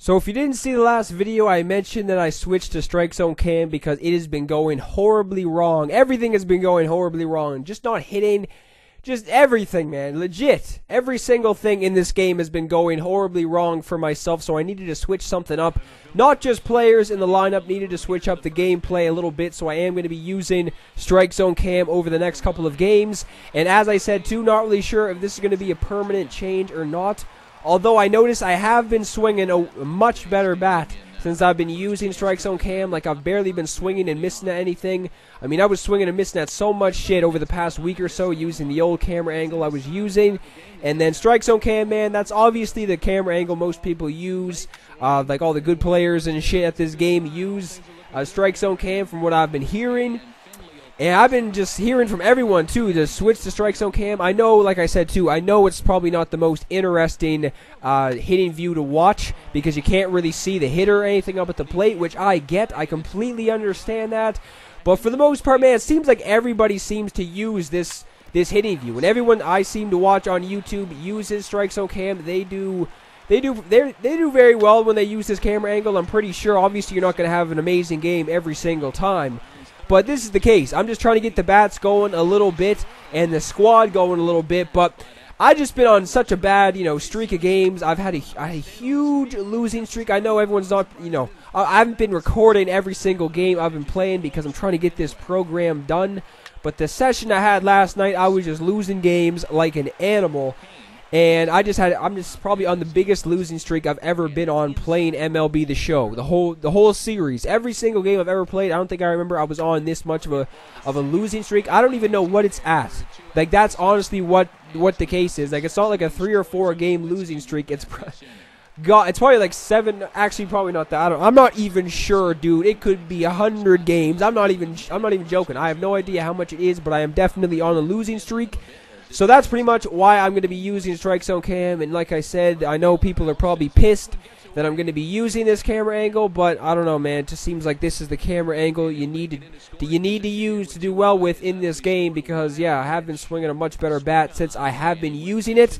So if you didn't see the last video, I mentioned that I switched to strike zone cam because it has been going horribly wrong. Everything has been going horribly wrong. Just not hitting, just everything, man. Legit. Every single thing in this game has been going horribly wrong for myself, so I needed to switch something up. Not just players in the lineup, needed to switch up the gameplay a little bit, so I am going to be using strike zone cam over the next couple of games. And as I said too, not really sure if this is going to be a permanent change or not. Although I notice I have been swinging a much better bat since I've been using strike zone cam. Like, I've barely been swinging and missing at anything. I mean, I was swinging and missing at so much shit over the past week or so using the old camera angle I was using. And then strike zone cam, man, that's obviously the camera angle most people use. Like all the good players and shit at this game use strike zone cam from what I've been hearing. And I've been just hearing from everyone, too, to switch to strike zone cam. I know, like I said, too, I know it's probably not the most interesting hitting view to watch because you can't really see the hitter or anything up at the plate, which I get. I completely understand that. But for the most part, man, it seems like everybody seems to use this hitting view. And everyone I seem to watch on YouTube uses strike zone cam. They do very well when they use this camera angle. I'm pretty sure, obviously, you're not going to have an amazing game every single time. But this is the case. I'm just trying to get the bats going a little bit and the squad going a little bit. But I just been on such a bad, streak of games. I've had a huge losing streak. I know everyone's not, I haven't been recording every single game I've been playing because I'm trying to get this program done. But the session I had last night, I was just losing games like an animal. And I'm just probably on the biggest losing streak I've ever been on playing MLB The Show. The whole series. Every single game I've ever played, I don't think I remember I was on this much of a losing streak. I don't even know what it's at. Like, that's honestly what the case is. Like, it's not like a 3 or 4 game losing streak. It's probably like 7. Actually, probably not that. I'm not even sure, dude. It could be 100 games. I'm not even joking. I have no idea how much it is, but I am definitely on a losing streak. So that's pretty much why I'm going to be using strike zone cam. And like I said, I know people are probably pissed that I'm going to be using this camera angle, but I don't know, man. It just seems like this is the camera angle you need to use to do well with in this game because, yeah, I have been swinging a much better bat since I have been using it.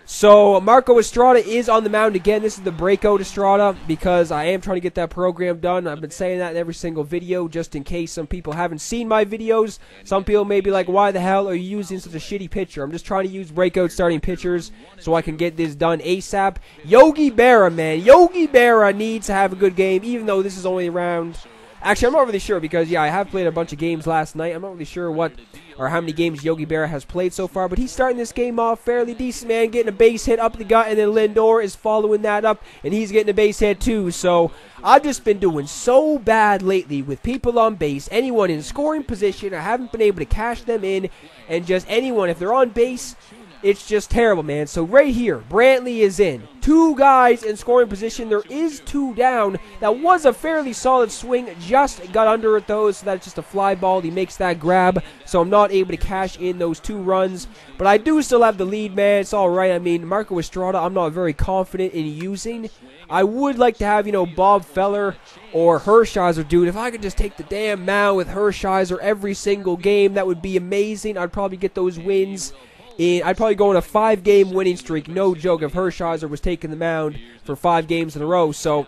So Marco Estrada is on the mound again. This is the breakout Estrada because I am trying to get that program done. I've been saying that in every single video just in case some people haven't seen my videos. Some people may be like, why the hell are you using such a shitty pitcher? I'm just trying to use breakout starting pitchers so I can get this done ASAP. Yogi Berra, man. Yogi Berra needs to have a good game even though this is only around... Actually, I'm not really sure because, yeah, I have played a bunch of games last night. I'm not really sure what or how many games Yogi Berra has played so far, but he's starting this game off fairly decent, man, getting a base hit up the gut, and then Lindor is following that up, and he's getting a base hit too. So I've just been doing so bad lately with people on base, anyone in scoring position. I haven't been able to cash them in, and just anyone, if they're on base, it's just terrible, man. So right here, Brantley is in. 2 guys in scoring position. There is 2 down. That was a fairly solid swing. Just got under it, though, so that's just a fly ball. He makes that grab, so I'm not able to cash in those 2 runs. But I do still have the lead, man. It's all right. I mean, Marco Estrada, I'm not very confident in using. I would like to have, Bob Feller or Hershiser, dude. If I could just take the damn mound with Hershiser every single game, that would be amazing. I'd probably get those wins. I'd probably go on a 5-game winning streak, no joke, if Hershiser was taking the mound for 5 games in a row. So,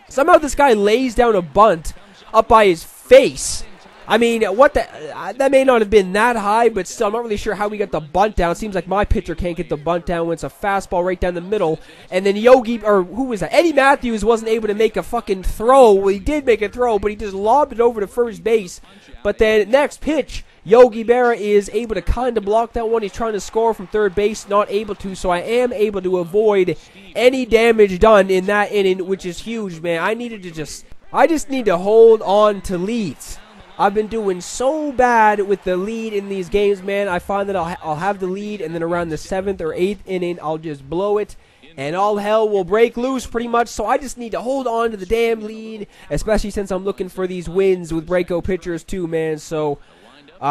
somehow this guy lays down a bunt up by his face. I mean, what the... that may not have been that high, but still, I'm not really sure how we got the bunt down. It seems like my pitcher can't get the bunt down when it's a fastball right down the middle. And then who was that? Eddie Matthews wasn't able to make a fucking throw. Well, he did make a throw, but he just lobbed it over to first base. But then, next pitch... Yogi Berra is able to kind of block that one. He's trying to score from third base, not able to, so I am able to avoid any damage done in that inning, which is huge, man. I just need to hold on to leads. I've been doing so bad with the lead in these games, man. I find that I'll have the lead, and then around the 7th or 8th inning, I'll just blow it. And all hell will break loose pretty much, so I just need to hold on to the damn lead, especially since I'm looking for these wins with breakout pitchers too, man. So...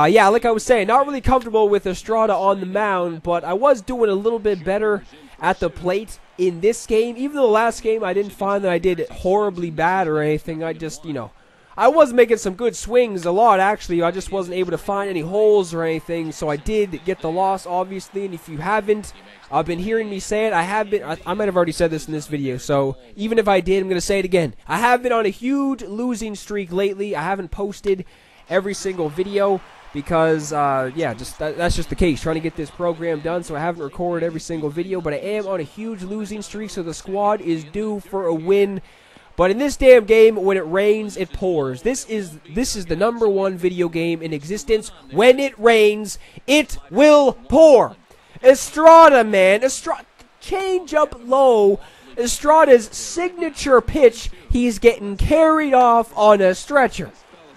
yeah, like I was saying, not really comfortable with Estrada on the mound, but I was doing a little bit better at the plate in this game. Even though the last game I didn't find that I did horribly bad or anything. I just, I was making some good swings a lot, actually. I just wasn't able to find any holes or anything, so I did get the loss, obviously. And if you haven't been hearing me say it, I might have already said this in this video, so even if I did, I'm going to say it again. I have been on a huge losing streak lately. I haven't posted every single video because, yeah, that's just the case. Trying to get this program done, so I haven't recorded every single video, but I am on a huge losing streak, so the squad is due for a win. But in this damn game, when it rains, it pours. This is the #1 video game in existence. When it rains, it will pour. Estrada, man. Change up low. Estrada's signature pitch. He's getting carried off on a stretcher.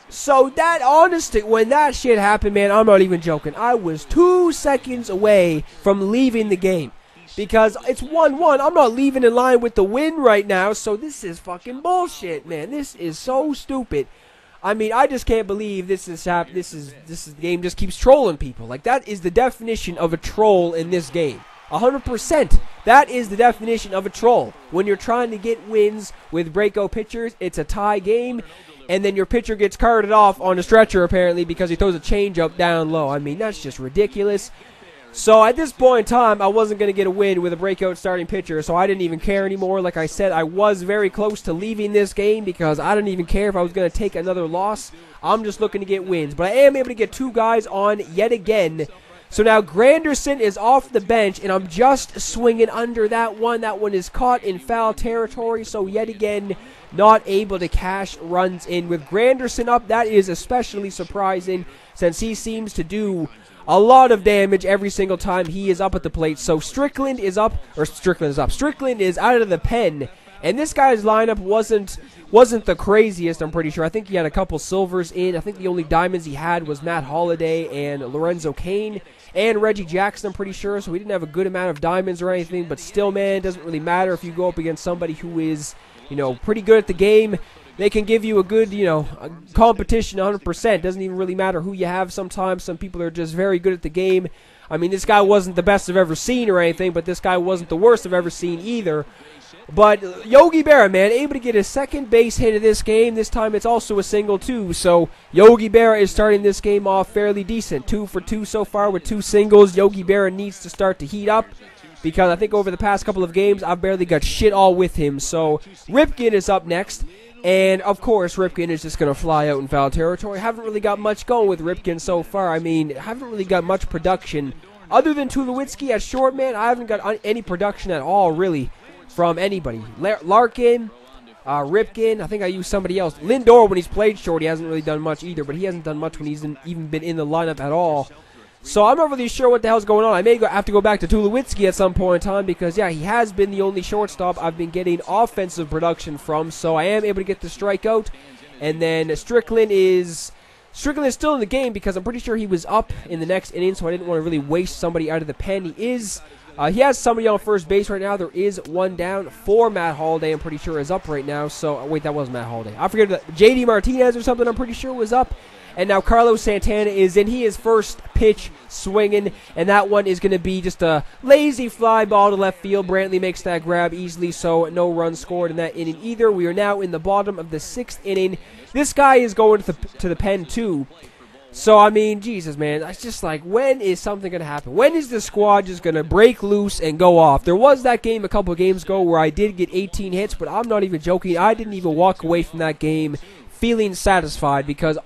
So that, honestly, when that shit happened, man, I'm not even joking. I was 2 seconds away from leaving the game. Because it's 1-1. I'm not leaving in line with the win right now, so this is fucking bullshit, man. This is so stupid. I mean, I just can't believe this game just keeps trolling people. Like, that is the definition of a troll in this game. 100%. That is the definition of a troll. When you're trying to get wins with breakout pitchers, it's a tie game, and then your pitcher gets carted off on a stretcher, apparently, because he throws a changeup down low. I mean, that's just ridiculous. So at this point in time, I wasn't going to get a win with a breakout starting pitcher, so I didn't even care anymore. Like I said, I was very close to leaving this game because I didn't even care if I was going to take another loss. I'm just looking to get wins. But I am able to get 2 guys on yet again. So now Granderson is off the bench, and I'm just swinging under that one. That one is caught in foul territory, so yet again, not able to cash runs in. With Granderson up, that is especially surprising since he seems to do a lot of damage every single time he is up at the plate. So Strickland is up. Strickland is out of the pen. And this guy's lineup wasn't the craziest, I'm pretty sure. I think he had a couple silvers in. I think the only diamonds he had was Matt Holliday and Lorenzo Cain and Reggie Jackson, I'm pretty sure. So he didn't have a good amount of diamonds or anything. But still, man, it doesn't really matter if you go up against somebody who is, you know, pretty good at the game. They can give you a good, you know, competition 100%. Doesn't even really matter who you have sometimes. Some people are just very good at the game. I mean, this guy wasn't the best I've ever seen or anything, but this guy wasn't the worst I've ever seen either. But Yogi Berra, man, able to get his second base hit of this game. This time it's also a single, too. So Yogi Berra is starting this game off fairly decent. 2 for 2 so far with 2 singles. Yogi Berra needs to start to heat up, because I think over the past couple of games, I've barely got shit all with him. So Ripken is up next. And, of course, Ripken is just going to fly out in foul territory. Haven't really got much going with Ripken so far. I mean, haven't really got much production. Other than Tulowitzki at short, man, I haven't got any production at all, really, from anybody. Larkin, Ripken, I think I used somebody else. Lindor, when he's played short, he hasn't really done much either, but he hasn't done much when he's even been in the lineup at all. So I'm not really sure what the hell's going on. I may have to go back to Tulowitzki at some point in time because, yeah, he has been the only shortstop I've been getting offensive production from. So I am able to get the strikeout. And then Strickland is still in the game because I'm pretty sure he was up in the next inning, so I didn't want to really waste somebody out of the pen. He has somebody on first base right now. There is one down for Matt Holliday, I'm pretty sure is up right now. So, wait, that was Matt Holliday. I forget that. JD Martinez or something, I'm pretty sure was up. And now Carlos Santana is in. He is first pitch swinging, and that one is going to be just a lazy fly ball to left field. Brantley makes that grab easily, so no runs scored in that inning either. We are now in the bottom of the 6th inning. This guy is going to the pen too. So, I mean, Jesus, man, it's just like, when is something going to happen? When is the squad just going to break loose and go off? There was that game a couple of games ago where I did get 18 hits, but I'm not even joking. I didn't even walk away from that game feeling satisfied because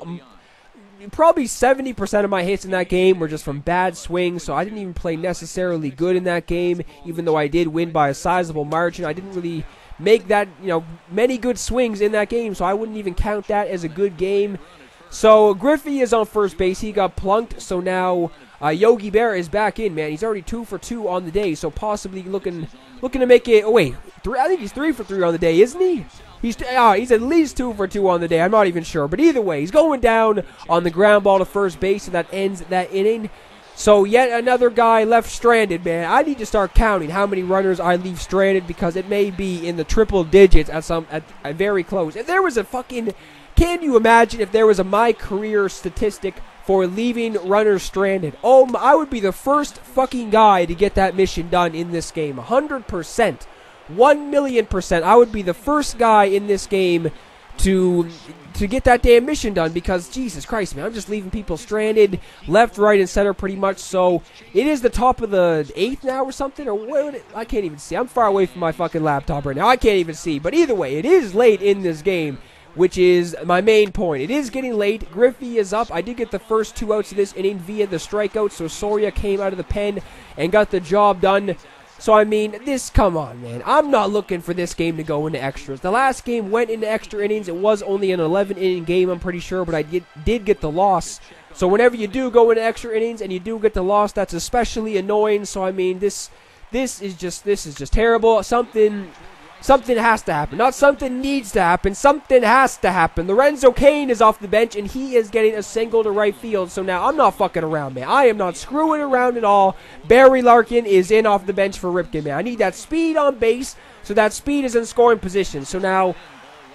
probably 70% of my hits in that game were just from bad swings, so I didn't even play necessarily good in that game, even though I did win by a sizable margin. I didn't really make that, many good swings in that game, so I wouldn't even count that as a good game. So Griffey is on first base. He got plunked, so now Yogi Berra is back in, man. He's already 2 for 2 on the day, so possibly looking to make it. Oh wait, I think he's 3 for 3 on the day, isn't he? He's at least 2 for 2 on the day. I'm not even sure, but either way, he's going down on the ground ball to first base, and that ends that inning. So yet another guy left stranded, man. I need to start counting how many runners I leave stranded because it may be in the triple digits at very close. If there was a fucking, can you imagine if there was a my career statistic for leaving runners stranded? Oh, I would be the first fucking guy to get that mission done in this game. 100%. 1,000,000%. I would be the first guy in this game to to get that damn mission done, because Jesus Christ, man, I'm just leaving people stranded left, right, and center pretty much. So it is the top of the 8th now or something, or what? I can't even see. I'm far away from my fucking laptop right now. I can't even see. But either way, it is late in this game, which is my main point. It is getting late. Griffey is up. I did get the first 2 outs of this inning via the strikeout, so Soria came out of the pen and got the job done. So, I mean, come on, man. I'm not looking for this game to go into extras. The last game went into extra innings. It was only an 11-inning game, I'm pretty sure, but I did get the loss. So, whenever you do go into extra innings and you do get the loss, that's especially annoying. So, I mean, this is just terrible. Something has to happen. Not something needs to happen. Something has to happen. Lorenzo Cain is off the bench, and he is getting a single to right field. So now I'm not fucking around, man. I am not screwing around at all. Barry Larkin is in off the bench for Ripken, man. I need that speed on base, so that speed is in scoring position. So now,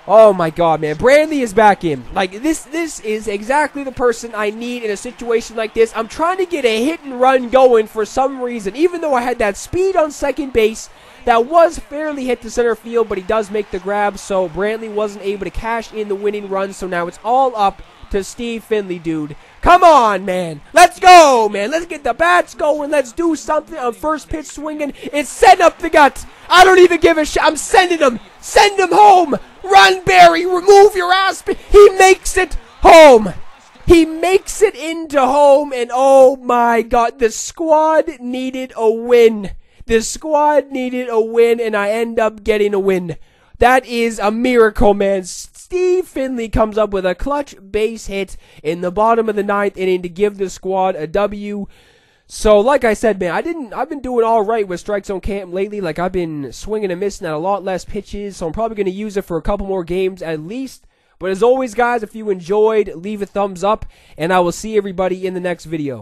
oh my God, man. Brantley is back in. Like, this is exactly the person I need in a situation like this. I'm trying to get a hit and run going for some reason. Even though I had that speed on second base, that was fairly hit to center field, but he does make the grab, so Brantley wasn't able to cash in the winning run, so now it's all up to Steve Finley, dude. Come on, man. Let's go, man. Let's get the bats going. Let's do something on first pitch swinging. It's setting up the gut. I don't even give a shit. I'm sending him. Send him home. Run, Barry. Remove your ass. He makes it home. He makes it into home, and oh my God, the squad needed a win. The squad needed a win, and I end up getting a win. That is a miracle, man. Steve Finley comes up with a clutch base hit in the bottom of the 9th inning to give the squad a W. So, like I said, man, I've been doing all right with strike zone camp lately. Like, I've been swinging and missing at a lot less pitches, so I'm probably going to use it for a couple more games at least. But as always, guys, if you enjoyed, leave a thumbs up, and I will see everybody in the next video.